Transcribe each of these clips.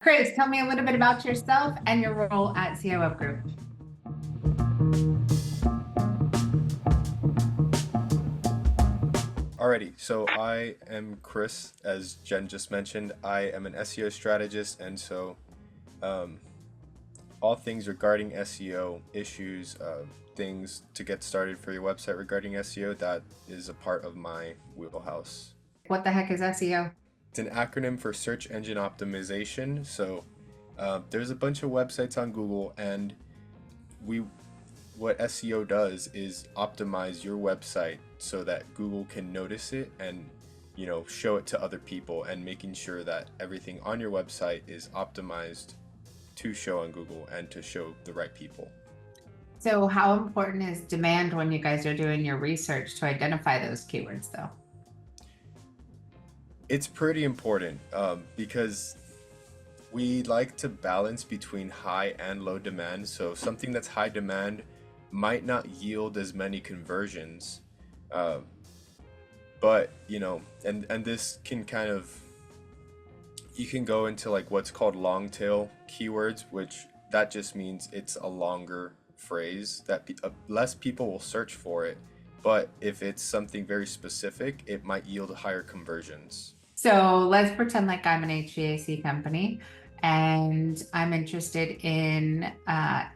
Chris, tell me a little bit about yourself and your role at CI Web Group. Alrighty, so I am Chris, as Jen just mentioned. I am an SEO strategist, and so um, all things regarding SEO issues, things to get started for your website regarding SEO, that is a part of my wheelhouse. What the heck is SEO? It's an acronym for search engine optimization. So there's a bunch of websites on Google, and we what SEO does is optimize your website so that Google can notice it and show it to other people, and making sure that everything on your website is optimized to show on Google and to show the right people. So, how important is demand when you guys are doing your research to identify those keywords, though? It's pretty important because we like to balance between high and low demand. So something that's high demand might not yield as many conversions, uh, but and this can kind of, you can go into like what's called long tail keywords, which that just means it's a longer phrase that less people will search for it, but if it's something very specific, it might yield higher conversions. So, let's pretend like I'm an HVAC company and I'm interested in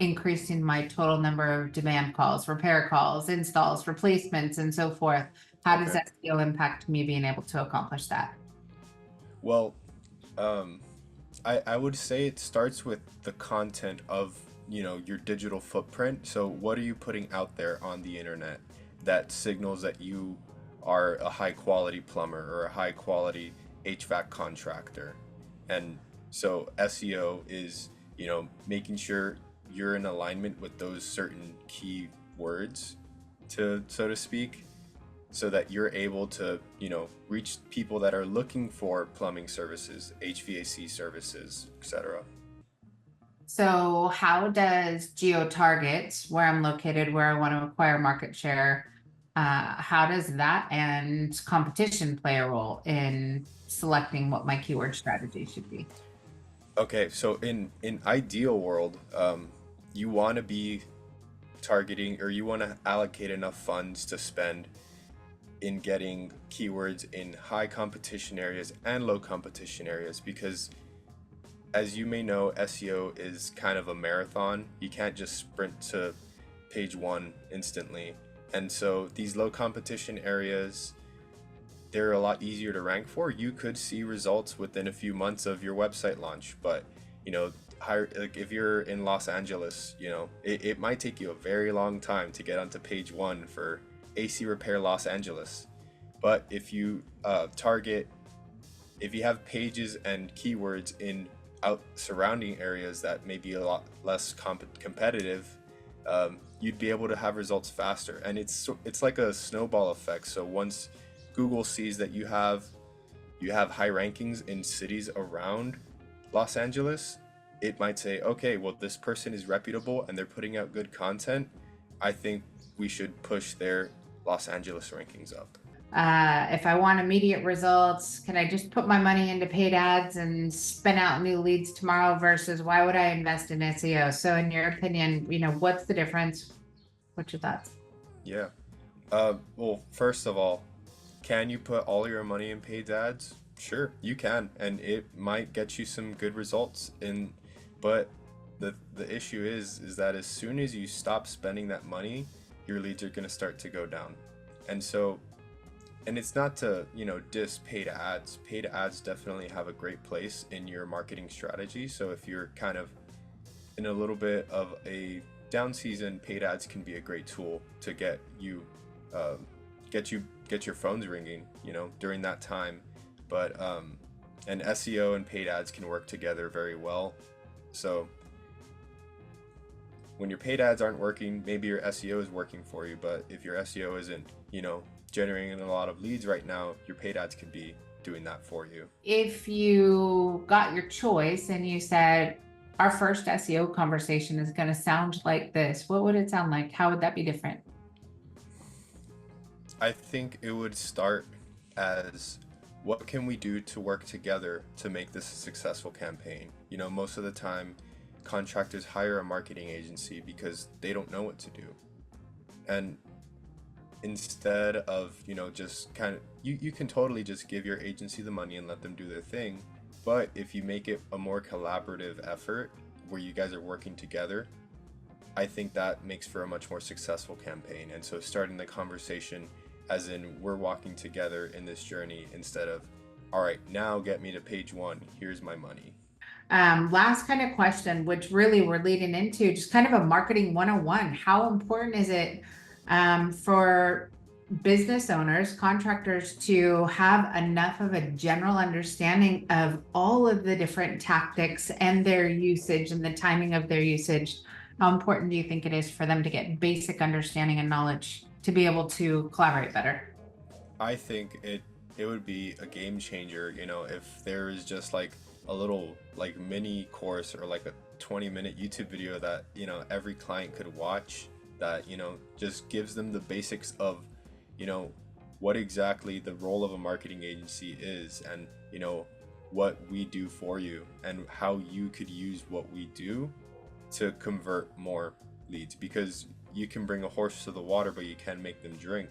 increasing my total number of demand calls, repair calls, installs, replacements, and so forth. How does Okay. SEO impact me being able to accomplish that? Well, um, I would say it starts with the content of your digital footprint. So what are you putting out there on the internet that signals that you are a high quality plumber or a high quality HVAC contractor? And so SEO is making sure you're in alignment with those certain key words, to so to speak, so that you're able to, reach people that are looking for plumbing services, HVAC services, etc. So, how does geo target where I'm located, where I want to acquire market share? How does that and competition play a role in selecting what my keyword strategy should be? Okay, so in ideal world, you want to be targeting, or you want to allocate enough funds to spend in getting keywords in high competition areas and low competition areas, because as you may know, SEO is kind of a marathon. You can't just sprint to page one instantly. And so these low competition areas, they're a lot easier to rank for. You could see results within a few months of your website launch, but higher, like if you're in Los Angeles, it might take you a very long time to get onto page one for AC Repair Los Angeles. But if you have pages and keywords in out surrounding areas that may be a lot less competitive, you'd be able to have results faster. And it's like a snowball effect. So once Google sees that you have high rankings in cities around Los Angeles, it might say, okay, well, this person is reputable and they're putting out good content. I think we should push their Los Angeles rankings up. If I want immediate results, can I just put my money into paid ads and spin out new leads tomorrow versus why would I invest in SEO? So, in your opinion, what's the difference? What's your thoughts? Yeah. Well, first of all, can you put all your money in paid ads? Sure, you can, and it might get you some good results. But the issue is that as soon as you stop spending that money, your leads are going to start to go down. And so, and it's not to diss paid ads. Paid ads definitely have a great place in your marketing strategy. So if you're kind of in a little bit of a down season, paid ads can be a great tool to um, get your phones ringing, during that time. But and SEO and paid ads can work together very well. So when your paid ads aren't working, maybe your SEO is working for you. But if your SEO isn't, generating a lot of leads right now, your paid ads could be doing that for you. If you got your choice and you said, our first SEO conversation is going to sound like this, what would it sound like? How would that be different? I think it would start as, what can we do to work together to make this a successful campaign? Most of the time, contractors hire a marketing agency because they don't know what to do. And instead of, just kind of, you can totally just give your agency the money and let them do their thing. But if you make it a more collaborative effort where you guys are working together, I think that makes for a much more successful campaign. And so starting the conversation as in we're walking together in this journey instead of, all right, now get me to page one, here's my money. Last kind of question, which really we're leading into just kind of a marketing 101. How important is it for business owners, contractors to have enough of a general understanding of all of the different tactics and their usage and the timing of their usage? How important do you think it is for them to get basic understanding and knowledge to be able to collaborate better? I think it would be a game changer, if there is just like a little like mini course or like a 20-minute YouTube video that, every client could watch that, just gives them the basics of, you know, what exactly the role of a marketing agency is and, what we do for you and how you could use what we do to convert more leads because you can bring a horse to the water, but you can't make them drink.